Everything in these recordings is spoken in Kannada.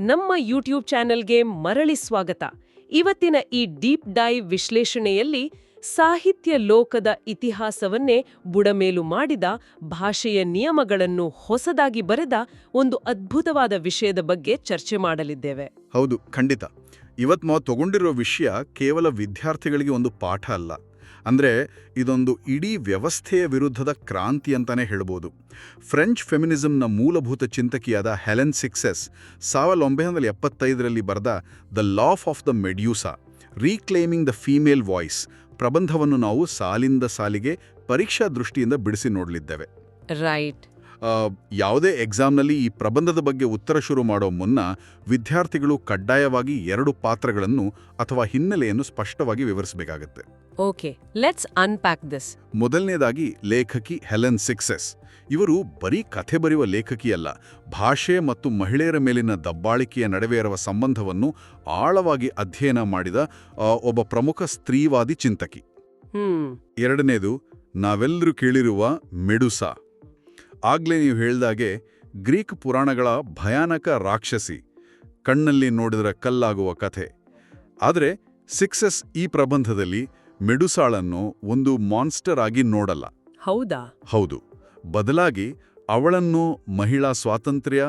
ನಮ್ಮ ಯೂಟ್ಯೂಬ್ ಚಾನೆಲ್ಗೆ ಮರಳಿ ಸ್ವಾಗತ. ಇವತ್ತಿನ ಈ ಡೀಪ್ ಡೈವ್ ವಿಶ್ಲೇಷಣೆಯಲ್ಲಿ ಸಾಹಿತ್ಯ ಲೋಕದ ಇತಿಹಾಸವನ್ನೇ ಬುಡಮೇಲು ಮಾಡಿದ, ಭಾಷೆಯ ನಿಯಮಗಳನ್ನು ಹೊಸದಾಗಿ ಬರೆದ ಒಂದು ಅದ್ಭುತವಾದ ವಿಷಯದ ಬಗ್ಗೆ ಚರ್ಚೆ ಮಾಡಲಿದ್ದೇವೆ. ಹೌದು, ಖಂಡಿತ. ಇವತ್ತು ನಾವು ತಗೊಂಡಿರೋ ವಿಷಯ ಕೇವಲ ವಿದ್ಯಾರ್ಥಿಗಳಿಗೆ ಒಂದು ಪಾಠ ಅಲ್ಲ. ಅಂದರೆ ಇದೊಂದು ಇಡೀ ವ್ಯವಸ್ಥೆಯ ವಿರುದ್ಧದ ಕ್ರಾಂತಿ ಅಂತಾನೆ ಹೇಳ್ಬೋದು. ಫ್ರೆಂಚ್ ಫೆಮಿನಿಸಂನ ಮೂಲಭೂತ ಚಿಂತಕಿಯಾದ ಹೆಲೆನ್ ಸಿಕ್ಸೆಸ್ 1975ರಲ್ಲಿ ಬರೆದ the laugh of the Medusa, reclaiming the female voice ಪ್ರಬಂಧವನ್ನು ನಾವು ಸಾಲಿಂದ ಸಾಲಿಗೆ ಪರೀಕ್ಷಾ ದೃಷ್ಟಿಯಿಂದ ಬಿಡಿಸಿ ನೋಡಲಿದ್ದೇವೆ. ರೈಟ್. ಯಾವುದೇ ಎಕ್ಸಾಮ್ನಲ್ಲಿ ಈ ಪ್ರಬಂಧದ ಬಗ್ಗೆ ಉತ್ತರ ಶುರು ಮಾಡೋ ಮುನ್ನ ವಿದ್ಯಾರ್ಥಿಗಳು ಕಡ್ಡಾಯವಾಗಿ 2 ಪಾತ್ರಗಳನ್ನು ಅಥವಾ ಹಿನ್ನೆಲೆಯನ್ನು ಸ್ಪಷ್ಟವಾಗಿ ವಿವರಿಸಬೇಕಾಗತ್ತೆ. Okay, let's unpack this. ಮೊದಲನೇದಾಗಿ ಲೇಖಕಿ ಹೆಲೆನ್ ಸಿಕ್ಸೆಸ್. ಇವರು ಬರೀ ಕಥೆ ಬರೆಯುವ ಲೇಖಕಿಯಲ್ಲ, ಭಾಷೆ ಮತ್ತು ಮಹಿಳೆಯರ ಮೇಲಿನ ದಬ್ಬಾಳಿಕೆಯ ನಡುವೆ ಇರುವ ಸಂಬಂಧವನ್ನು ಆಳವಾಗಿ ಅಧ್ಯಯನ ಮಾಡಿದ ಒಬ್ಬ ಪ್ರಮುಖ ಸ್ತ್ರೀವಾದಿ ಚಿಂತಕಿ. ಎರಡನೇದು, ನಾವೆಲ್ಲರೂ ಕೇಳಿರುವ ಮೆಡುಸಾ. ಆಗ್ಲೇ ನೀವು ಹೇಳ್ದಾಗೆ ಗ್ರೀಕ್ ಪುರಾಣಗಳ ಭಯಾನಕ ರಾಕ್ಷಸಿ, ಕಣ್ಣಲ್ಲಿ ನೋಡಿದರೆ ಕಲ್ಲಾಗುವ ಕಥೆ. ಆದರೆ ಸಿಕ್ಸೆಸ್ ಈ ಪ್ರಬಂಧದಲ್ಲಿ ಮೆಡುಸಾಳನ್ನು ಒಂದು ಮಾನ್ಸ್ಟರ್ ಆಗಿ ನೋಡಲ್ಲ. ಹೌದಾ? ಹೌದು. ಬದಲಾಗಿ ಅವಳನ್ನು ಮಹಿಳಾ ಸ್ವಾತಂತ್ರ್ಯ,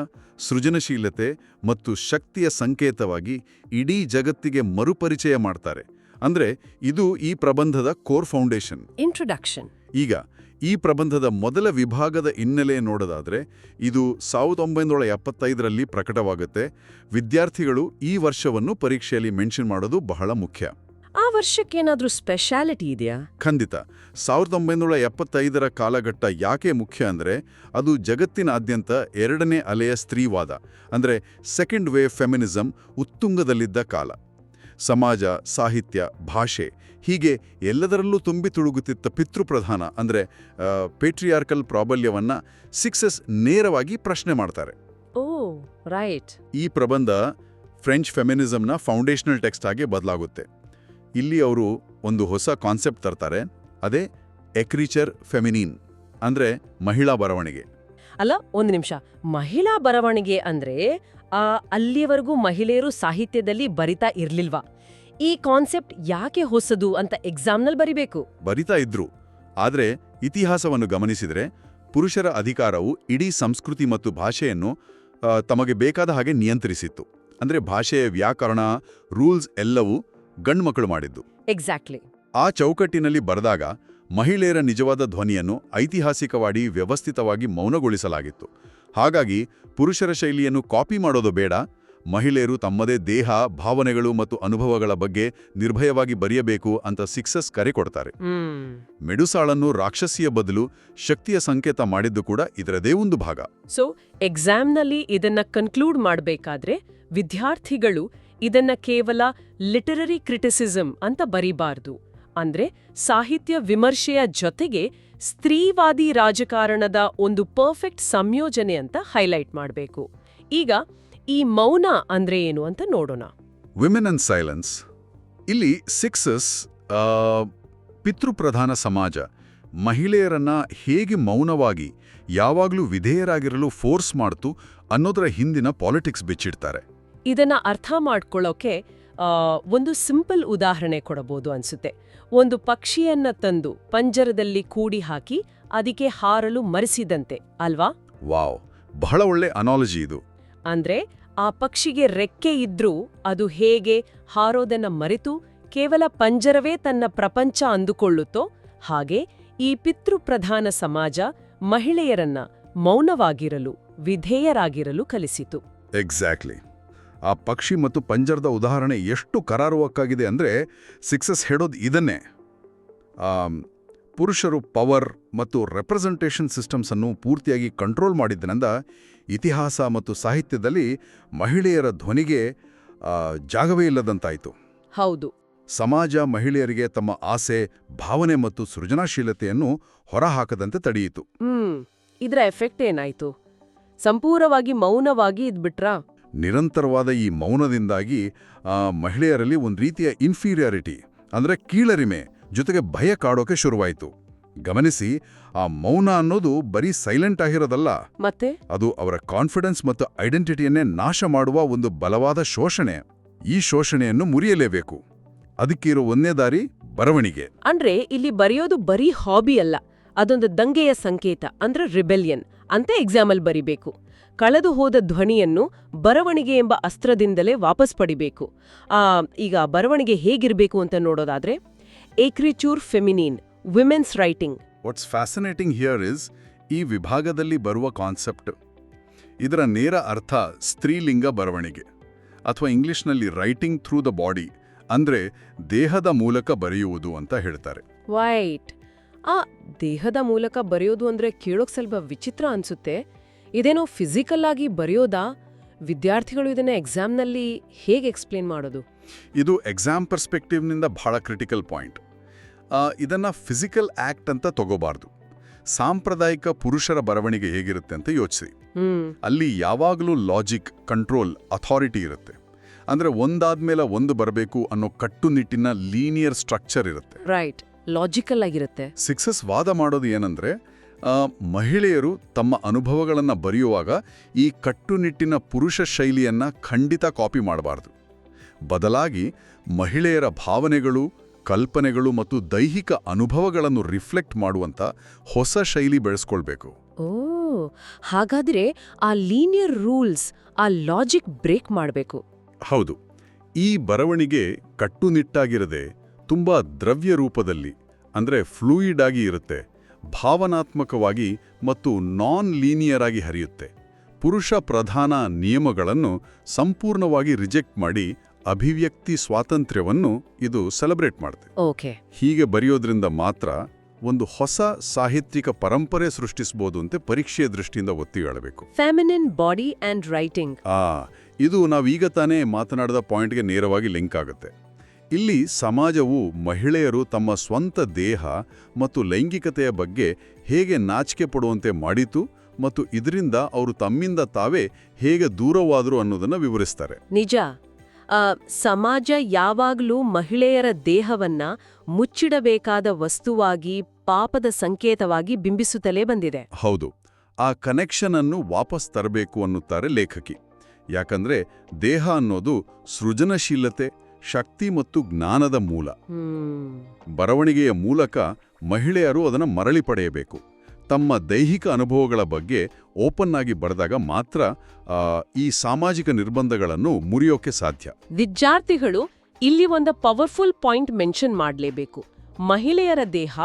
ಸೃಜನಶೀಲತೆ ಮತ್ತು ಶಕ್ತಿಯ ಸಂಕೇತವಾಗಿ ಇಡೀ ಜಗತ್ತಿಗೆ ಮರುಪರಿಚಯ ಮಾಡ್ತಾರೆ. ಅಂದ್ರೆ ಇದು ಈ ಪ್ರಬಂಧದ ಕೋರ್ ಫೌಂಡೇಶನ್. ಇಂಟ್ರೊಡಕ್ಷನ್. ಈಗ ಈ ಪ್ರಬಂಧದ ಮೊದಲ ವಿಭಾಗದ ಹಿನ್ನೆಲೆ ನೋಡೋದಾದ್ರೆ, ಇದು 1975ರಲ್ಲಿ ಪ್ರಕಟವಾಗುತ್ತೆ. ವಿದ್ಯಾರ್ಥಿಗಳು ಈ ವರ್ಷವನ್ನು ಪರೀಕ್ಷೆಯಲ್ಲಿ ಮೆನ್ಷನ್ ಮಾಡೋದು ಬಹಳ ಮುಖ್ಯ. ಆ ವರ್ಷಕ್ಕೇನಾದ್ರೂ ಸ್ಪೆಷಾಲಿಟಿ ಇದೆಯಾ? ಖಂಡಿತ. 1975ರ ಕಾಲಘಟ್ಟ ಯಾಕೆ ಮುಖ್ಯ ಅಂದರೆ, ಅದು ಜಗತ್ತಿನಾದ್ಯಂತ 2ನೇ ಅಲೆಯ ಸ್ತ್ರೀವಾದ ಅಂದರೆ ಸೆಕೆಂಡ್ ವೇವ್ ಫೆಮಿನಿಸಂ ಉತ್ತುಂಗದಲ್ಲಿದ್ದ ಕಾಲ. ಸಮಾಜ, ಸಾಹಿತ್ಯ, ಭಾಷೆ ಹೀಗೆ ಎಲ್ಲದರಲ್ಲೂ ತುಂಬಿ ತುಳುಗುತ್ತಿದ್ದ ಪಿತೃಪ್ರಧಾನ ಅಂದರೆ ಪೇಟ್ರಿಯಾರ್ಕಲ್ ಪ್ರಾಬಲ್ಯವನ್ನ ಸಿಕ್ಸೆಸ್ ನೇರವಾಗಿ ಪ್ರಶ್ನೆ ಮಾಡ್ತಾರೆ. ಓ, ರೈಟ್. ಈ ಪ್ರಬಂಧ ಫ್ರೆಂಚ್ ಫೆಮಿನಿಸಂನ ಫೌಂಡೇಶನಲ್ ಟೆಕ್ಸ್ಟ್ ಆಗಿ ಬದಲಾಗುತ್ತೆ. ಇಲ್ಲಿ ಅವರು ಒಂದು ಹೊಸ ಕಾನ್ಸೆಪ್ಟ್ ತರ್ತಾರೆ. ಅದೇ ಎಕ್ರಿಚರ್ ಫೆಮಿನೀನ್ ಅಂದ್ರೆ ಮಹಿಳಾ ಬರವಣಿಗೆ. ಅಲ್ಲ, ಒಂದು ನಿಮಿಷ. ಮಹಿಳಾ ಬರವಣಿಗೆ ಅಂದ್ರೆ ಅಲ್ಲಿಯವರೆಗೂ ಮಹಿಳೆಯರು ಸಾಹಿತ್ಯದಲ್ಲಿ ಬರಿತಾ ಇರ್ಲಿಲ್ವಾ? ಈ ಕಾನ್ಸೆಪ್ಟ್ ಯಾಕೆ ಹೊಸದು ಅಂತ ಎಕ್ಸಾಮ್ನಲ್ಲಿ ಬರಿಬೇಕು? ಬರಿತಾ ಇದ್ರು. ಆದ್ರೆ ಇತಿಹಾಸವನ್ನು ಗಮನಿಸಿದ್ರೆ ಪುರುಷರ ಅಧಿಕಾರವು ಇಡೀ ಸಂಸ್ಕೃತಿ ಮತ್ತು ಭಾಷೆಯನ್ನು ತಮಗೆ ಬೇಕಾದ ಹಾಗೆ ನಿಯಂತ್ರಿಸಿತ್ತು. ಅಂದ್ರೆ ಭಾಷೆಯ ವ್ಯಾಕರಣ, ರೂಲ್ಸ್ ಎಲ್ಲವೂ ಗಂಡ್ಮಕ್ಕಳು ಮಾಡಿದ್ದು. ಎಕ್ಸಾಕ್ಟ್ಲಿ. ಆ ಚೌಕಟ್ಟಿನಲ್ಲಿ ಬರೆದಾಗ ಮಹಿಳೆಯರ ನಿಜವಾದ ಧ್ವನಿಯನ್ನು ಐತಿಹಾಸಿಕವಾಗಿ ವ್ಯವಸ್ಥಿತವಾಗಿ ಮೌನಗೊಳಿಸಲಾಗಿತ್ತು. ಹಾಗಾಗಿ ಪುರುಷರ ಶೈಲಿಯನ್ನು ಕಾಪಿ ಮಾಡೋದು ಬೇಡ, ಮಹಿಳೆಯರು ತಮ್ಮದೇ ದೇಹ, ಭಾವನೆಗಳು ಮತ್ತು ಅನುಭವಗಳ ಬಗ್ಗೆ ನಿರ್ಭಯವಾಗಿ ಬರೆಯಬೇಕು ಅಂತ ಸಿಕ್ಸೆಸ್ ಕರೆ ಕೊಡ್ತಾರೆ. ಮೆಡುಸಾಳನ್ನು ರಾಕ್ಷಸಿಯ ಬದಲು ಶಕ್ತಿಯ ಸಂಕೇತ ಮಾಡಿದ್ದು ಕೂಡ ಇದರದೇ ಒಂದು ಭಾಗ. ಸೊ ಎಕ್ಸಾಮ್ನಲ್ಲಿ ಇದನ್ನ ಕನ್ಕ್ಲೂಡ್ ಮಾಡಬೇಕಾದ್ರೆ ವಿದ್ಯಾರ್ಥಿಗಳು ಇದನ್ನ ಕೇವಲ ಲಿಟರರಿ ಕ್ರಿಟಿಸಿಸಂ ಅಂತ ಬರೀಬಾರ್ದು. ಅಂದ್ರೆ ಸಾಹಿತ್ಯ ವಿಮರ್ಶೆಯ ಜೊತೆಗೆ ಸ್ತ್ರೀವಾದಿ ರಾಜಕಾರಣದ ಒಂದು ಪರ್ಫೆಕ್ಟ್ ಸಂಯೋಜನೆ ಅಂತ ಹೈಲೈಟ್ ಮಾಡಬೇಕು. ಈಗ ಈ ಮೌನ ಅಂದ್ರೆ ಏನು ಅಂತ ನೋಡೋಣ. Women and silence. ಇಲ್ಲಿ ಸಿಕ್ಸೆಸ್ ಪಿತೃಪ್ರಧಾನ ಸಮಾಜ ಮಹಿಳೆಯರನ್ನ ಹೇಗೆ ಮೌನವಾಗಿ ಯಾವಾಗಲೂ ವಿಧೇಯರಾಗಿರಲು ಫೋರ್ಸ್ ಮಾಡ್ತು ಅನ್ನೋದರ ಹಿಂದಿನ ಪಾಲಿಟಿಕ್ಸ್ ಬಿಚ್ಚಿಡ್ತಾರೆ. ಇದನ್ನ ಅರ್ಥ ಮಾಡ್ಕೊಳ್ಳೋಕೆ ಒಂದು ಸಿಂಪಲ್ ಉದಾಹರಣೆ ಕೊಡಬಹುದು ಅನ್ಸುತ್ತೆ. ಒಂದು ಪಕ್ಷಿಯನ್ನ ತಂದು ಪಂಜರದಲ್ಲಿ ಕೂಡಿ ಹಾಕಿ ಅದಕ್ಕೆ ಹಾರಲು ಮರೆಸಿದಂತೆ ಅಲ್ವಾ? ವಾವ್, ಬಹಳ ಒಳ್ಳೆ ಅನಾಲಜಿ ಇದು. ಅಂದ್ರೆ ಆ ಪಕ್ಷಿಗೆ ರೆಕ್ಕೆ ಇದ್ರೂ ಅದು ಹೇಗೆ ಹಾರೋದನ್ನ ಮರೆತು ಕೇವಲ ಪಂಜರವೇ ತನ್ನ ಪ್ರಪಂಚ ಅಂದುಕೊಳ್ಳುತ್ತೋ ಹಾಗೆ ಈ ಪಿತೃಪ್ರಧಾನ ಸಮಾಜ ಮಹಿಳೆಯರನ್ನ ಮೌನವಾಗಿರಲು, ವಿಧೇಯರಾಗಿರಲು ಕಲಿಸಿತು. ಎಕ್ಸಾಕ್ಟ್ಲಿ. ಆ ಪಕ್ಷಿ ಮತ್ತು ಪಂಜರದ ಉದಾಹರಣೆ ಎಷ್ಟು ಕರಾರುವಕ್ಕಾಗಿದೆ ಅಂದರೆ ಸಿಕ್ಸೆಸ್ ಹೇಳೋದು ಇದನ್ನೇ. ಪುರುಷರು ಪವರ್ ಮತ್ತು ರೆಪ್ರೆಸೆಂಟೇಷನ್ ಸಿಸ್ಟಮ್ಸನ್ನು ಪೂರ್ತಿಯಾಗಿ ಕಂಟ್ರೋಲ್ ಮಾಡಿದ್ದರಿಂದ ಇತಿಹಾಸ ಮತ್ತು ಸಾಹಿತ್ಯದಲ್ಲಿ ಮಹಿಳೆಯರ ಧ್ವನಿಗೆ ಜಾಗವೇ ಇಲ್ಲದಂತಾಯಿತು. ಹೌದು. ಸಮಾಜ ಮಹಿಳೆಯರಿಗೆ ತಮ್ಮ ಆಸೆ, ಭಾವನೆ ಮತ್ತು ಸೃಜನಶೀಲತೆಯನ್ನು ಹೊರಹಾಕದಂತೆ ತಡೆಯಿತು. ಇದರ ಎಫೆಕ್ಟ್ ಏನಾಯ್ತು? ಸಂಪೂರ್ಣವಾಗಿ ಮೌನವಾಗಿ ಇದ್ಬಿಟ್ರಾ? ನಿರಂತರವಾದ ಈ ಮೌನದಿಂದಾಗಿ ಮಹಿಳೆಯರಲ್ಲಿ ಒಂದು ರೀತಿಯ ಇನ್ಫೀರಿಯಾರಿಟಿ ಅಂದರೆ ಕೀಳರಿಮೆ ಜೊತೆಗೆ ಭಯ ಕಾಡೋಕೆ ಶುರುವಾಯಿತು. ಗಮನಿಸಿ, ಆ ಮೌನ ಅನ್ನೋದು ಬರೀ ಸೈಲೆಂಟ್ ಆಗಿರೋದಲ್ಲ, ಮತ್ತೆ ಅದು ಅವರ ಕಾನ್ಫಿಡೆನ್ಸ್ ಮತ್ತು ಐಡೆಂಟಿಟಿಯನ್ನೇ ನಾಶ ಮಾಡುವ ಒಂದು ಬಲವಾದ ಶೋಷಣೆ. ಈ ಶೋಷಣೆಯನ್ನು ಮುರಿಯಲೇಬೇಕು. ಅದಕ್ಕಿರೋ ಒಂದೇ ದಾರಿ ಬರವಣಿಗೆ. ಅಂದ್ರೆ ಇಲ್ಲಿ ಬರೆಯೋದು ಬರೀ ಹಾಬಿ ಅಲ್ಲ, ಅದೊಂದು ದಂಗೆಯ ಸಂಕೇತ, ಅಂದ್ರೆ ರಿಬೆಲಿಯನ್ ಅಂತ ಎಕ್ಸಾಮಲ್ ಬರಿಬೇಕು. ಕಳೆದು ಹೋದ ಧ್ವನಿಯನ್ನು ಬರವಣಿಗೆ ಎಂಬ ಅಸ್ತ್ರದಿಂದಲೇ ವಾಪಸ್ ಪಡಿಬೇಕು. ಈಗ ಬರವಣಿಗೆ ಹೇಗಿರ್ಬೇಕು ಅಂತ ನೋಡೋದಾದ್ರೆ, ecriture feminine, women's writing. What's fascinating here is ಈ ವಿಭಾಗದಲ್ಲಿ ಬರುವ ಕಾನ್ಸೆಪ್ಟ್. ಇದರ ನೇರ ಅರ್ಥ ಸ್ತ್ರೀಲಿಂಗ ಬರವಣಿಗೆ, ಅಥವಾ ಇಂಗ್ಲಿಷ್ನಲ್ಲಿ ರೈಟಿಂಗ್ ಥ್ರೂ ದ ಬಾಡಿ, ಅಂದ್ರೆ ದೇಹದ ಮೂಲಕ ಬರೆಯುವುದು ಅಂತ ಹೇಳ್ತಾರೆ. ವೈಟ್. ದೇಹದ ಮೂಲಕ ಬರೆಯೋದು ಅಂದ್ರೆ ಕೇಳೋಕ್ ಸ್ವಲ್ಪ ವಿಚಿತ್ರ ಅನ್ಸುತ್ತೆ. ಇದೇನೋ ಫಿಸಿಕಲ್ ಆಗಿ ಬರೆಯೋದಾ? ವಿದ್ಯಾರ್ಥಿಗಳು ಇದನ್ನ ಎಕ್ಸಾಮ್ನಲ್ಲಿ ಹೇಗೆ ಎಕ್ಸ್ಪ್ಲೇನ್ ಮಾಡೋದು? ಇದು ಎಕ್ಸಾಮ್ ಪರ್ಸ್ಪೆಕ್ಟಿವ್ನಿಂದ ಬಹಳ ಕ್ರಿಟಿಕಲ್ ಪಾಯಿಂಟ್. ಇದನ್ನ ಫಿಸಿಕಲ್ ಆಕ್ಟ್ ಅಂತ ತಗೋಬಾರ್ದು. ಸಾಂಪ್ರದಾಯಿಕ ಪುರುಷರ ಬರವಣಿಗೆ ಹೇಗಿರುತ್ತೆ ಅಂತ ಯೋಚಿಸಿ. ಅಲ್ಲಿ ಯಾವಾಗಲೂ ಲಾಜಿಕ್, ಕಂಟ್ರೋಲ್, ಅಥಾರಿಟಿ ಇರುತ್ತೆ. ಅಂದ್ರೆ ಒಂದಾದ್ಮೇಲೆ ಒಂದು ಬರಬೇಕು ಅನ್ನೋ ಕಟ್ಟುನಿಟ್ಟಿನ ಲೀನಿಯರ್ ಸ್ಟ್ರಕ್ಚರ್ ಇರುತ್ತೆ. ರೈಟ್, ಲಾಜಿಕಲ್ ಆಗಿರುತ್ತೆ. ಸಿಕ್ಸಸ್ ವಾದ ಮಾಡೋದು ಏನಂದ್ರೆ, ಮಹಿಳೆಯರು ತಮ್ಮ ಅನುಭವಗಳನ್ನು ಬರೆಯುವಾಗ ಈ ಕಟ್ಟುನಿಟ್ಟಿನ ಪುರುಷ ಶೈಲಿಯನ್ನ ಖಂಡಿತ ಕಾಪಿ ಮಾಡಬಾರ್ದು. ಬದಲಾಗಿ ಮಹಿಳೆಯರ ಭಾವನೆಗಳು, ಕಲ್ಪನೆಗಳು ಮತ್ತು ದೈಹಿಕ ಅನುಭವಗಳನ್ನು ರಿಫ್ಲೆಕ್ಟ್ ಮಾಡುವಂತ ಹೊಸ ಶೈಲಿ ಬೆಳೆಸ್ಕೊಳ್ಬೇಕು. ಹಾಗಾದ್ರೆ ಆ ಲೀನಿಯರ್ ರೂಲ್ಸ್, ಆ ಲಾಜಿಕ್ ಬ್ರೇಕ್ ಮಾಡಬೇಕು. ಹೌದು. ಈ ಬರವಣಿಗೆ ಕಟ್ಟುನಿಟ್ಟಾಗಿರದೆ ತುಂಬಾ ದ್ರವ್ಯ ರೂಪದಲ್ಲಿ, ಅಂದ್ರೆ ಫ್ಲೂಯಿಡ್ ಆಗಿ ಇರುತ್ತೆ, ಭಾವನಾತ್ಮಕವಾಗಿ ಮತ್ತು ನಾನ್ ಲೀನಿಯರ್ ಆಗಿ ಹರಿಯುತ್ತೆ. ಪುರುಷ ಪ್ರಧಾನ ನಿಯಮಗಳನ್ನು ಸಂಪೂರ್ಣವಾಗಿ ರಿಜೆಕ್ಟ್ ಮಾಡಿ ಅಭಿವ್ಯಕ್ತಿ ಸ್ವಾತಂತ್ರ್ಯವನ್ನು ಇದು ಸೆಲೆಬ್ರೇಟ್ ಮಾಡುತ್ತೆ. ಓಕೆ. ಹೀಗೆ ಬರೆಯೋದ್ರಿಂದ ಮಾತ್ರ ಒಂದು ಹೊಸ ಸಾಹಿತ್ಯಿಕ ಪರಂಪರೆ ಸೃಷ್ಟಿಸಬಹುದು ಅಂತ ಪರೀಕ್ಷೆಯ ದೃಷ್ಟಿಯಿಂದ ಒತ್ತಿ ಹೇಳಬೇಕು. Feminine body and writing. ಇದು ನಾವೀಗ ತಾನೇ ಮಾತನಾಡಿದ ಪಾಯಿಂಟ್ಗೆ ನೇರವಾಗಿ ಲಿಂಕ್ ಆಗುತ್ತೆ. ಇಲ್ಲಿ ಸಮಾಜವು ಮಹಿಳೆಯರು ತಮ್ಮ ಸ್ವಂತ ದೇಹ ಮತ್ತು ಲೈಂಗಿಕತೆಯ ಬಗ್ಗೆ ಹೇಗೆ ನಾಚಿಕೆ ಪಡುವಂತೆ ಮಾಡಿತು ಮತ್ತು ಇದರಿಂದ ಅವರು ತಮ್ಮಿಂದ ತಾವೇ ಹೇಗೆ ದೂರವಾದರು ಅನ್ನೋದನ್ನು ವಿವರಿಸ್ತಾರೆ. ನಿಜ. ಸಮಾಜ ಯಾವಾಗಲೂ ಮಹಿಳೆಯರ ದೇಹವನ್ನ ಮುಚ್ಚಿಡಬೇಕಾದ ವಸ್ತುವಾಗಿ, ಪಾಪದ ಸಂಕೇತವಾಗಿ ಬಿಂಬಿಸುತ್ತಲೇ ಬಂದಿದೆ. ಹೌದು. ಆ ಕನೆಕ್ಷನ್ ಅನ್ನು ವಾಪಸ್ ತರಬೇಕು ಅನ್ನುತ್ತಾರೆ ಲೇಖಕಿ. ಯಾಕಂದ್ರೆ ದೇಹ ಅನ್ನೋದು ಸೃಜನಶೀಲತೆ, ಶಕ್ತಿ ಮತ್ತು ಜ್ಞಾನದ ಮೂಲ. ಬರವಣಿಗೆಯ ಮೂಲಕ ಮಹಿಳೆಯರು ಅದನ್ನು ಮರಳಿ ಪಡೆಯಬೇಕು. ತಮ್ಮ ದೈಹಿಕ ಅನುಭವಗಳ ಬಗ್ಗೆ ಓಪನ್ ಆಗಿ ಬರೆದಾಗ ಮಾತ್ರ ಈ ಸಾಮಾಜಿಕ ನಿರ್ಬಂಧಗಳನ್ನು ಮುರಿಯೋಕೆ ಸಾಧ್ಯ. ವಿದ್ಯಾರ್ಥಿಗಳು ಇಲ್ಲಿ ಒಂದು ಪವರ್ಫುಲ್ ಪಾಯಿಂಟ್ ಮೆನ್ಷನ್ ಮಾಡಲೇಬೇಕು. ಮಹಿಳೆಯರ ದೇಹ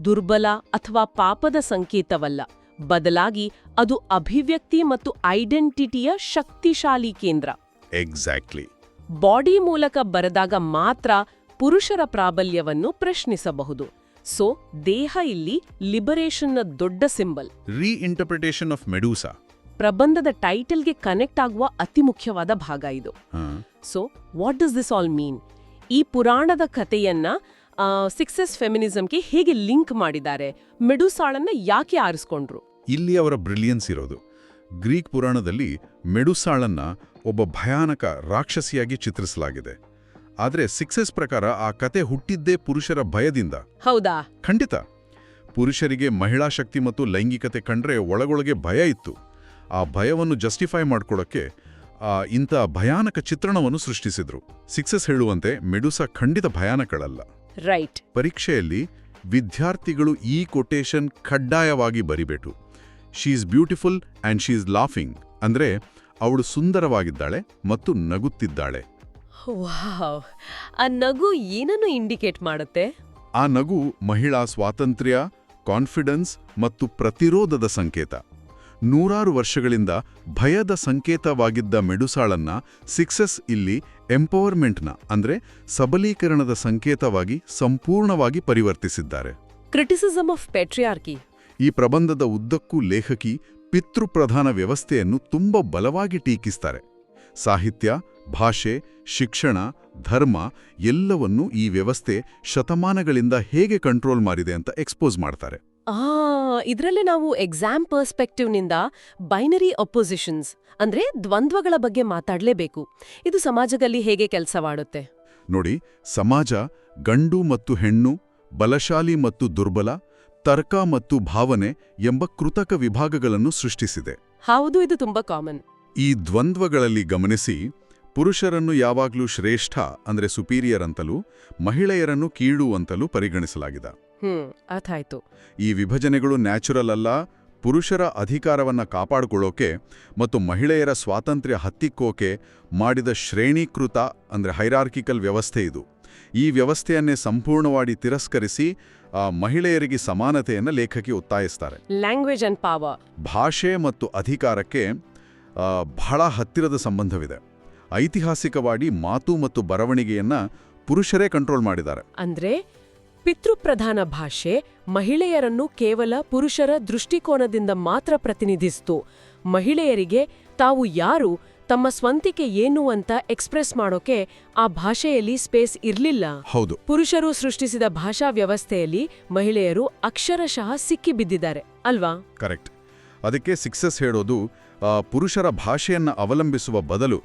ದುರ್ಬಲ ಅಥವಾ ಪಾಪದ ಸಂಕೇತವಲ್ಲ, ಬದಲಾಗಿ ಅದು ಅಭಿವ್ಯಕ್ತಿ ಮತ್ತು ಐಡೆಂಟಿಟಿಯ ಶಕ್ತಿಶಾಲಿ ಕೇಂದ್ರ. ಎಕ್ಸಾಕ್ಟ್ಲಿ. ಬಾಡಿ ಮೂಲಕ ಬರೆದಾಗ ಮಾತ್ರ ಪುರುಷರ ಪ್ರಾಬಲ್ಯವನ್ನು ಪ್ರಶ್ನಿಸಬಹುದು. ಸೊ ದೇಹ ಇಲ್ಲಿ ಲಿಬರೇಷನ್ನ ದೊಡ್ಡ ಸಿಂಬಲ್. ರೀಇಂಟರ್ಪ್ರಿಟೇಷನ್ ಆಫ್ ಮೆಡೂಸಾ ಪ್ರಬಂಧದ ಟೈಟಲ್ಗೆ ಕನೆಕ್ಟ್ ಆಗುವ ಅತಿ ಮುಖ್ಯವಾದ ಭಾಗ ಇದು. So what does this all mean? ಈ ಪುರಾಣದ ಕಥೆಯನ್ನ ಸಿಕ್ಸಸ್ ಫೆಮಿನಿಸಂಗೆ ಹೇಗೆ ಲಿಂಕ್ ಮಾಡಿದ್ದಾರೆ? ಮೆಡುಸಾಳನ್ನ ಯಾಕೆ ಆರಿಸ್ಕೊಂಡ್ರು? ಇಲ್ಲಿ ಅವರ ಬ್ರಿಲಿಯನ್ಸ್ ಇರೋದು. ಗ್ರೀಕ್ ಪುರಾಣದಲ್ಲಿ ಮೆಡುಸಾಳನ್ನ ಒಬ್ಬ ಭಯಾನಕ ರಾಕ್ಷಸಿಯಾಗಿ ಚಿತ್ರಿಸಲಾಗಿದೆ. ಆದರೆ ಸಿಕ್ಸಸ್ ಪ್ರಕಾರ ಆ ಕತೆ ಹುಟ್ಟಿದ್ದೇ ಪುರುಷರ ಭಯದಿಂದ. ಹೌದಾ? ಖಂಡಿತ. ಪುರುಷರಿಗೆ ಮಹಿಳಾ ಶಕ್ತಿ ಮತ್ತು ಲೈಂಗಿಕತೆ ಕಂಡ್ರೆ ಒಳಗೊಳಗೆ ಭಯ ಇತ್ತು. ಆ ಭಯವನ್ನು ಜಸ್ಟಿಫೈ ಮಾಡ್ಕೊಳ್ಳೋಕ್ಕೆ ಇಂಥ ಭಯಾನಕ ಚಿತ್ರಣವನ್ನು ಸೃಷ್ಟಿಸಿದ್ರು. ಸಿಕ್ಸಸ್ ಹೇಳುವಂತೆ ಮೆಡುಸಾ ಖಂಡಿತ ಭಯಾನಕಳಲ್ಲ. ರೈಟ್. ಪರೀಕ್ಷೆಯಲ್ಲಿ ವಿದ್ಯಾರ್ಥಿಗಳು ಈ ಕೊಟೇಶನ್ ಕಡ್ಡಾಯವಾಗಿ ಬರಿಬೇಕು. She is beautiful and she is laughing. ಅಂದ್ರೆ ಅವಳು ಸುಂದರವಾಗಿದ್ದಾಳೆ ಮತ್ತು ನಗುತ್ತಿದ್ದಾಳೆ. ವಾವ್! ಆ ನಗು ಏನನ್ನು ಇಂಡಿಕೇಟ್ ಮಾಡುತ್ತೆ? ಆ ನಗು ಮಹಿಳಾ ಸ್ವಾತಂತ್ರ್ಯ, ಕಾನ್ಫಿಡೆನ್ಸ್ ಮತ್ತು ಪ್ರತಿರೋಧದ ಸಂಕೇತ. ನೂರಾರು ವರ್ಷಗಳಿಂದ ಭಯದ ಸಂಕೇತವಾಗಿದ್ದ ಮೆಡುಸಾಳನ್ನ ಸಿಕ್ಸಸ್ ಇಲ್ಲಿ ಎಂಪವರ್ಮೆಂಟ್ನ ಅಂದ್ರೆ ಸಬಲೀಕರಣದ ಸಂಕೇತವಾಗಿ ಸಂಪೂರ್ಣವಾಗಿ ಪರಿವರ್ತಿಸಿದ್ದಾರೆ. Criticism of ಪೇಟ್ರಿಯಾರ್ಕಿ. ಈ ಪ್ರಬಂಧದ ಉದ್ದಕ್ಕೂ ಲೇಖಕಿ ಪಿತೃಪ್ರಧಾನ ವ್ಯವಸ್ಥೆಯನ್ನು ತುಂಬ ಬಲವಾಗಿ ಟೀಕಿಸ್ತಾರೆ. ಸಾಹಿತ್ಯ, ಭಾಷೆ, ಶಿಕ್ಷಣ, ಧರ್ಮ ಎಲ್ಲವನ್ನೂ ಈ ವ್ಯವಸ್ಥೆ ಶತಮಾನಗಳಿಂದ ಹೇಗೆ ಕಂಟ್ರೋಲ್ ಮಾಡಿದೆ ಅಂತ ಎಕ್ಸ್ಪೋಸ್ ಮಾಡ್ತಾರೆ. ಇದರಲ್ಲಿ ನಾವು ಎಕ್ಸಾಮ್ ಪರ್ಸ್ಪೆಕ್ಟಿವ್ನಿಂದ ಬೈನರಿ ಅಪೋಸಿಷನ್ಸ್ ಅಂದ್ರೆ ದ್ವಂದ್ವಗಳ ಬಗ್ಗೆ ಮಾತಾಡಲೇಬೇಕು. ಇದು ಸಮಾಜದಲ್ಲಿ ಹೇಗೆ ಕೆಲಸ ಮಾಡುತ್ತೆ ನೋಡಿ. ಸಮಾಜ ಗಂಡು ಮತ್ತು ಹೆಣ್ಣು, ಬಲಶಾಲಿ ಮತ್ತು ದುರ್ಬಲ, ತರ್ಕ ಮತ್ತು ಭಾವನೆ ಎಂಬ ಕೃತಕ ವಿಭಾಗಗಳನ್ನು ಸೃಷ್ಟಿಸಿದೆ. ಹೌದು, ಇದು ತುಂಬಾ ಕಾಮನ್. ಈ ದ್ವಂದ್ವಗಳಲ್ಲಿ ಗಮನಿಸಿ, ಪುರುಷರನ್ನು ಯಾವಾಗಲೂ ಶ್ರೇಷ್ಠ ಅಂದ್ರೆ ಸುಪೀರಿಯರ್ ಅಂತಲೂ, ಮಹಿಳೆಯರನ್ನು ಕೀಳು ಅಂತಲೂ ಪರಿಗಣಿಸಲಾಗಿದೆ. ಅರ್ಥ ಆಯ್ತು. ಈ ವಿಭಜನೆಗಳು ನ್ಯಾಚುರಲ್ ಅಲ್ಲ, ಪುರುಷರ ಅಧಿಕಾರವನ್ನ ಕಾಪಾಡಿಕೊಳ್ಳೋಕೆ ಮತ್ತು ಮಹಿಳೆಯರ ಸ್ವಾತಂತ್ರ್ಯ ಹತ್ತಿಕ್ಕೋಕೆ ಮಾಡಿದ ಶ್ರೇಣೀಕೃತ ಅಂದ್ರೆ ಹೈರಾರ್ಕಿಕಲ್ ವ್ಯವಸ್ಥೆ ಇದು. ಈ ವ್ಯವಸ್ಥೆಯನ್ನೇ ಸಂಪೂರ್ಣವಾಗಿ ತಿರಸ್ಕರಿಸಿ ಮಹಿಳೆಯರಿಗೆ ಸಮಾನತೆಯನ್ನು ಲೇಖಕಿ ಒತ್ತಾಯಿಸ್ತಾರೆ. ಲ್ಯಾಂಗ್ವೇಜ್ ಅಂಡ್ ಪವರ್, ಭಾಷೆ ಮತ್ತು ಅಧಿಕಾರಕ್ಕೆ ಬಹಳ ಹತ್ತಿರದ ಸಂಬಂಧವಿದೆ. ಐತಿಹಾಸಿಕವಾಗಿ ಮಾತು ಮತ್ತು ಬರವಣಿಗೆಯನ್ನ ಪುರುಷರೇ ಕಂಟ್ರೋಲ್ ಮಾಡಿದ್ದಾರೆ. ಅಂದ್ರೆ ಪಿತೃಪ್ರಧಾನ ಭಾಷೆ ಮಹಿಳೆಯರನ್ನು ಕೇವಲ ಪುರುಷರ ದೃಷ್ಟಿಕೋನದಿಂದ ಮಾತ್ರ ಪ್ರತಿನಿಧಿಸಿತು. ಮಹಿಳೆಯರಿಗೆ ತಾವು ಯಾರು, ತಮ್ಮ ಸ್ವಂತಿಕೆ ಏನು ಅಂತ ಎಕ್ಸ್ಪ್ರೆಸ್ ಮಾಡೋಕೆ ಆ ಭಾಷೆಯಲ್ಲಿ ಸ್ಪೇಸ್ ಇರ್ಲಿಲ್ಲ. ಹೌದು, ಪುರುಷರು ಸೃಷ್ಟಿಸಿದ ಭಾಷಾ ವ್ಯವಸ್ಥೆಯಲ್ಲಿ ಮಹಿಳೆಯರು ಅಕ್ಷರಶಃ ಸಿಕ್ಕಿಬಿದ್ದಿದ್ದಾರೆ ಅಲ್ವಾ? ಕರೆಕ್ಟ್. ಅದಕ್ಕೆ ಸಿಕ್ಸಸ್ ಹೇಳೋದು, ಪುರುಷರ ಭಾಷೆಯನ್ನ ಅವಲಂಬಿಸುವ ಬದಲು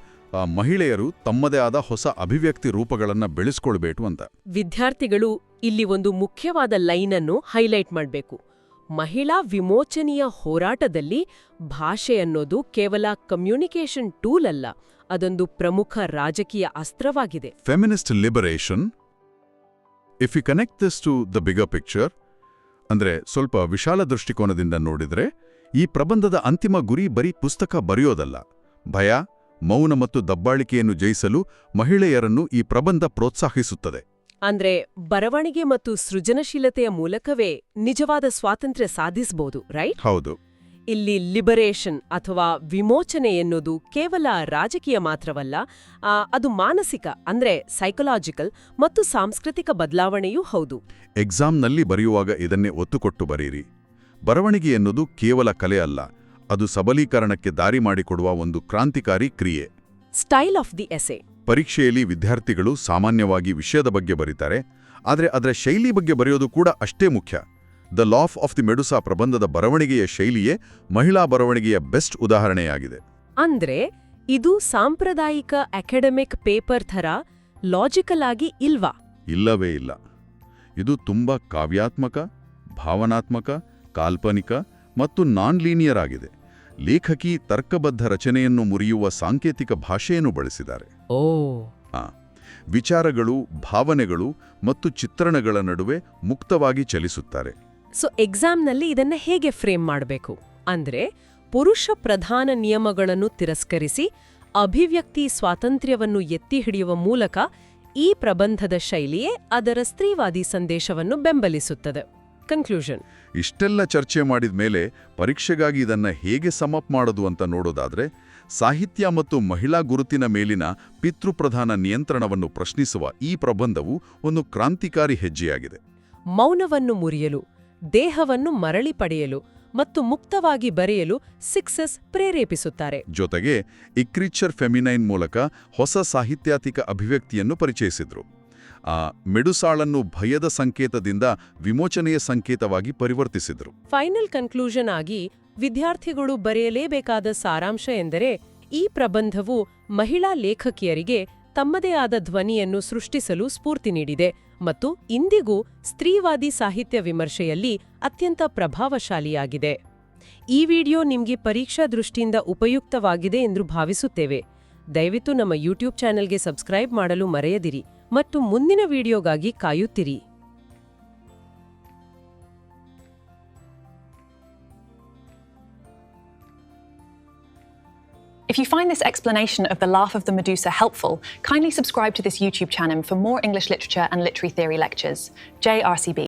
ಮಹಿಳೆಯರು ತಮ್ಮದೇ ಆದ ಹೊಸ ಅಭಿವ್ಯಕ್ತಿ ರೂಪಗಳನ್ನು ಬೆಳೆಸ್ಕೊಳ್ಬೇಕು ಅಂತ. ವಿದ್ಯಾರ್ಥಿಗಳು ಇಲ್ಲಿ ಒಂದು ಮುಖ್ಯವಾದ ಲೈನ್ ಅನ್ನು ಹೈಲೈಟ್ ಮಾಡಬೇಕು. ಮಹಿಳಾ ವಿಮೋಚನೆಯ ಹೋರಾಟದಲ್ಲಿ ಭಾಷೆ ಅನ್ನೋದು ಕೇವಲ ಕಮ್ಯುನಿಕೇಷನ್ ಟೂಲ್ ಅಲ್ಲ, ಅದೊಂದು ಪ್ರಮುಖ ರಾಜಕೀಯ ಅಸ್ತ್ರವಾಗಿದೆ. Feminist liberation, if you connect this to the bigger picture, ಅಂದ್ರೆ ಸ್ವಲ್ಪ ವಿಶಾಲ ದೃಷ್ಟಿಕೋನದಿಂದ ನೋಡಿದ್ರೆ, ಈ ಪ್ರಬಂಧದ ಅಂತಿಮ ಗುರಿ ಬರೀ ಪುಸ್ತಕ ಬರೆಯೋದಲ್ಲ. ಭಯ, ಮೌನ ಮತ್ತು ದಬ್ಬಾಳಿಕೆಯನ್ನು ಜಯಿಸಲು ಮಹಿಳೆಯರನ್ನು ಈ ಪ್ರಬಂಧ ಪ್ರೋತ್ಸಾಹಿಸುತ್ತದೆ. ಅಂದ್ರೆ ಬರವಣಿಗೆ ಮತ್ತು ಸೃಜನಶೀಲತೆಯ ಮೂಲಕವೇ ನಿಜವಾದ ಸ್ವಾತಂತ್ರ್ಯ ಸಾಧಿಸಬಹುದು, ರೈಟ್? ಹೌದು. ಇಲ್ಲಿ ಲಿಬರೇಷನ್ ಅಥವಾ ವಿಮೋಚನೆ ಎನ್ನುವುದು ಕೇವಲ ರಾಜಕೀಯ ಮಾತ್ರವಲ್ಲ, ಅದು ಮಾನಸಿಕ ಅಂದ್ರೆ ಸೈಕಲಾಜಿಕಲ್ ಮತ್ತು ಸಾಂಸ್ಕೃತಿಕ ಬದಲಾವಣೆಯೂ ಹೌದು. ಎಕ್ಸಾಮ್ನಲ್ಲಿ ಬರೆಯುವಾಗ ಇದನ್ನೇ ಒತ್ತುಕೊಟ್ಟು ಬರೀರಿ. ಬರವಣಿಗೆ ಎನ್ನುವುದು ಕೇವಲ ಕಲೆ ಅಲ್ಲ, ಅದು ಸಬಲೀಕರಣಕ್ಕೆ ದಾರಿ ಮಾಡಿಕೊಡುವ ಒಂದು ಕ್ರಾಂತಿಕಾರಿ ಕ್ರಿಯೆ. Style of the essay. ಪರೀಕ್ಷೆಯಲ್ಲಿ ವಿದ್ಯಾರ್ಥಿಗಳು ಸಾಮಾನ್ಯವಾಗಿ ವಿಷಯದ ಬಗ್ಗೆ ಬರೀತಾರೆ, ಆದರೆ ಅದರ ಶೈಲಿ ಬಗ್ಗೆ ಬರೆಯೋದು ಕೂಡ ಅಷ್ಟೇ ಮುಖ್ಯ. The laugh of the Medusa ಪ್ರಬಂಧದ ಬರವಣಿಗೆಯ ಶೈಲಿಯೇ ಮಹಿಳಾ ಬರವಣಿಗೆಯ ಬೆಸ್ಟ್ ಉದಾಹರಣೆಯಾಗಿದೆ. ಅಂದ್ರೆ ಇದು ಸಾಂಪ್ರದಾಯಿಕ ಅಕಾಡೆಮಿಕ್ ಪೇಪರ್ ಥರ ಲಾಜಿಕಲ್ ಆಗಿ ಇಲ್ವಾ? ಇಲ್ಲವೇ ಇಲ್ಲ. ಇದು ತುಂಬಾ ಕಾವ್ಯಾತ್ಮಕ, ಭಾವನಾತ್ಮಕ, ಕಾಲ್ಪನಿಕ ಮತ್ತು ನಾನ್ ಲೀನಿಯರ್ ಆಗಿದೆ. ಲೇಖಕಿ ತರ್ಕಬದ್ಧ ರಚನೆಯನ್ನು ಮುರಿಯುವ ಸಾಂಕೇತಿಕ ಭಾಷೆಯನ್ನು ಬಳಸಿದ್ದಾರೆ. ವಿಚಾರಗಳು, ಭಾವನೆಗಳು ಮತ್ತು ಚಿತ್ರಣಗಳ ನಡುವೆ ಮುಕ್ತವಾಗಿ ಚಲಿಸುತ್ತಾರೆ. ಸೊ ಎಕ್ಸಾಮ್ನಲ್ಲಿ ಇದನ್ನ ಹೇಗೆ ಫ್ರೇಮ್ ಮಾಡಬೇಕು ಅಂದ್ರೆ, ಪುರುಷ ಪ್ರಧಾನ ನಿಯಮಗಳನ್ನು ತಿರಸ್ಕರಿಸಿ ಅಭಿವ್ಯಕ್ತಿ ಸ್ವಾತಂತ್ರ್ಯವನ್ನು ಎತ್ತಿ ಹಿಡಿಯುವ ಮೂಲಕ ಈ ಪ್ರಬಂಧದ ಶೈಲಿಯೇ ಅದರ ಸ್ತ್ರೀವಾದಿ ಸಂದೇಶವನ್ನು ಬೆಂಬಲಿಸುತ್ತದೆ. ಕನ್ಕ್ಲೂಷನ್. ಇಷ್ಟೆಲ್ಲ ಚರ್ಚೆ ಮಾಡಿದ ಮೇಲೆ ಪರೀಕ್ಷೆಗಾಗಿ ಇದನ್ನ ಹೇಗೆ ಸಮಪ್ ಮಾಡೋದು ಅಂತ ನೋಡೋದಾದ್ರೆ, ಸಾಹಿತ್ಯ ಮತ್ತು ಮಹಿಳಾ ಗುರುತಿನ ಮೇಲಿನ ಪಿತೃಪ್ರಧಾನ ನಿಯಂತ್ರಣವನ್ನು ಪ್ರಶ್ನಿಸುವ ಈ ಪ್ರಬಂಧವು ಒಂದು ಕ್ರಾಂತಿಕಾರಿ ಹೆಜ್ಜೆಯಾಗಿದೆ. ಮೌನವನ್ನು ಮುರಿಯಲು, ದೇಹವನ್ನು ಮರಳಿ ಪಡೆಯಲು ಮತ್ತು ಮುಕ್ತವಾಗಿ ಬರೆಯಲು ಸಿಕ್ಸಸ್ ಪ್ರೇರೇಪಿಸುತ್ತಾರೆ. ಜೊತೆಗೆ ಇಕ್ರಿಚರ್ ಫೆಮಿನೈನ್ ಮೂಲಕ ಹೊಸ ಸಾಹಿತ್ಯಾತ್ಮಕ ಅಭಿವ್ಯಕ್ತಿಯನ್ನು ಪರಿಚಯಿಸಿದ್ರು. ಮೆಡುಸಾಳನ್ನು ಭಯದ ಸಂಕೇತದಿಂದ ವಿಮೋಚನೆಯ ಸಂಕೇತವಾಗಿ ಪರಿವರ್ತಿಸಿದ್ರು. ಫೈನಲ್ ಕನ್ಕ್ಲೂಷನ್ ಆಗಿ ವಿದ್ಯಾರ್ಥಿಗಳು ಬರೆಯಲೇಬೇಕಾದ ಸಾರಾಂಶ ಎಂದರೆ, ಈ ಪ್ರಬಂಧವು ಮಹಿಳಾ ಲೇಖಕಿಯರಿಗೆ ತಮ್ಮದೇ ಆದ ಧ್ವನಿಯನ್ನು ಸೃಷ್ಟಿಸಲು ಸ್ಫೂರ್ತಿ ನೀಡಿದೆ ಮತ್ತು ಇಂದಿಗೂ ಸ್ತ್ರೀವಾದಿ ಸಾಹಿತ್ಯ ವಿಮರ್ಶೆಯಲ್ಲಿ ಅತ್ಯಂತ ಪ್ರಭಾವಶಾಲಿಯಾಗಿದೆ. ಈ ವಿಡಿಯೋ ನಿಮಗೆ ಪರೀಕ್ಷಾ ದೃಷ್ಟಿಯಿಂದ ಉಪಯುಕ್ತವಾಗಿದೆ ಎಂದು ಭಾವಿಸುತ್ತೇವೆ. ದಯವಿಟ್ಟು ನಮ್ಮ ಯೂಟ್ಯೂಬ್ ಚಾನೆಲ್ಗೆ ಸಬ್ಸ್ಕ್ರೈಬ್ ಮಾಡಲು ಮರೆಯದಿರಿ ಮತ್ತು ಮುಂದಿನ ವಿಡಿಯೋಗಾಗಿ ಕಾಯುತ್ತಿರಿ. If you find this explanation of the Laugh of the Medusa helpful, kindly subscribe to this YouTube channel for more English literature and literary theory lectures. JRCB.